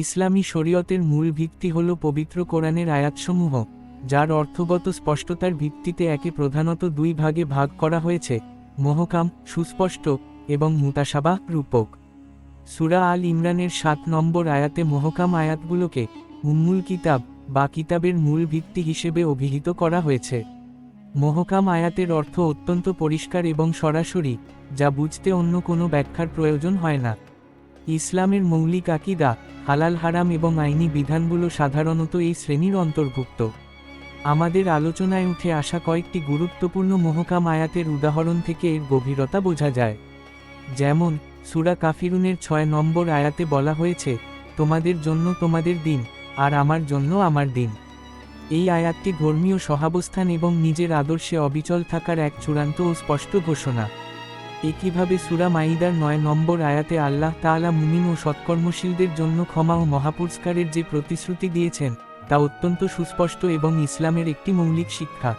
ইসলামী শরীয়তের মূল ভিত্তি হল পবিত্র কোরআনের আয়াতসমূহ, যার অর্থগত স্পষ্টতার ভিত্তিতে একে প্রধানত দুই ভাগে ভাগ করা হয়েছে: মহকাম, সুস্পষ্ট, এবং মুতাশাবাহ, রূপক। সূরা আল ইমরানের ৭ নম্বর আয়াতে মহকাম আয়াতগুলোকে উম্মুল কিতাব বা কিতাবের মূল ভিত্তি হিসেবে অভিহিত করা হয়েছে। মহকাম আয়াতের অর্থ অত্যন্ত পরিষ্কার এবং সরাসরি, যা বুঝতে অন্য কোনো ব্যাখ্যার প্রয়োজন হয় না। ইসলামের মৌলিক আকীদা, হালাল হারাম এবং আইনি বিধানগুলো সাধারণত এই শ্রেণীর অন্তর্ভুক্ত। আমাদের আলোচনায় উঠে আসা কয়েকটি গুরুত্বপূর্ণ মহকাম আয়াতের উদাহরণ থেকে এর গভীরতা বোঝা যায়। যেমন, সূরা কাফিরুনের ৬ নম্বর আয়াতে বলা হয়েছে, তোমাদের জন্য তোমাদের দিন, আর আমার জন্য আমার দিন। এই আয়াতটি ধর্মীয় সহাবস্থান এবং নিজের আদর্শে অবিচল থাকার এক চূড়ান্ত ও স্পষ্ট ঘোষণা। একইভাবে সূরা মাইদার ৯ নম্বর আয়াতে আল্লাহ তাআলা মুমিন ও সৎকর্মশীলদের জন্য ক্ষমা ও মহাপুরস্কারের যে প্রতিশ্রুতি দিয়েছেন, তা অত্যন্ত সুস্পষ্ট এবং ইসলামের একটি মৌলিক শিক্ষা।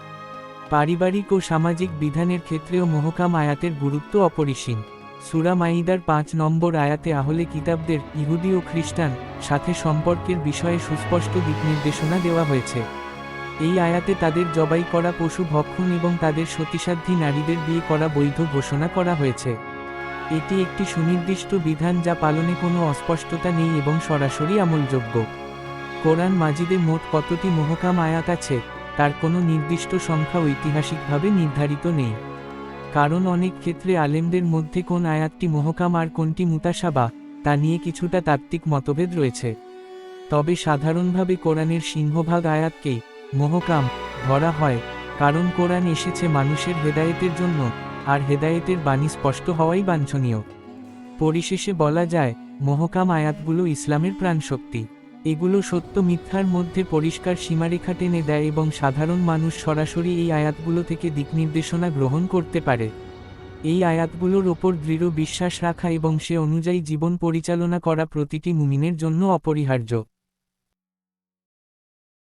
পারিবারিক ও সামাজিক বিধানের ক্ষেত্রেও মহকাম আয়াতের গুরুত্ব অপরিসীম। সূরা মাইদার ৫ নম্বর আয়াতে আহলে কিতাবদের, ইহুদি ও খ্রিস্টান, সাথে সম্পর্কের বিষয়ে সুস্পষ্ট দিকনির্দেশনা দেওয়া হয়েছে। এই আয়াতে তাদের জবাই করা পশু ভক্ষণ এবং তাদের সতীসাধ্যী নারীদের বিয়ে করা বৈধ ঘোষণা করা হয়েছে। এটি একটি সুনির্দিষ্ট বিধান যা পালনে কোনো অস্পষ্টতা নেই এবং সরাসরি আমলযোগ্য। কোরআন মাজিদে মোট কতটি মহকাম আয়াত আছে, তার কোনো নির্দিষ্ট সংখ্যা ঐতিহাসিকভাবে নির্ধারিত নেই। কারণ অনেক ক্ষেত্রে আলেমদের মধ্যে কোন আয়াতটি মহকাম আর কোনটি মুতাশাবাহ, তা নিয়ে কিছুটা তাত্ত্বিক মতভেদ রয়েছে। তবে সাধারণভাবে কোরআনের সিংহভাগ আয়াতকেই মহকাম ধরা হয়, কারণ কোরআন এসেছে মানুষের হেদায়েতের জন্য, আর হেদায়েতের বাণী স্পষ্ট হওয়াই বাঞ্ছনীয়। পরিশেষে বলা যায়, মহকাম আয়াতগুলো ইসলামের প্রাণশক্তি। এগুলো সত্য মিথ্যার মধ্যে পরিষ্কার সীমারেখা টেনে দেয় এবং সাধারণ মানুষ সরাসরি এই আয়াতগুলো থেকে দিকনির্দেশনা গ্রহণ করতে পারে। এই আয়াতগুলোর ওপর দৃঢ় বিশ্বাস রাখা এবং সে অনুযায়ী জীবন পরিচালনা করা প্রতিটি মুমিনের জন্য অপরিহার্য।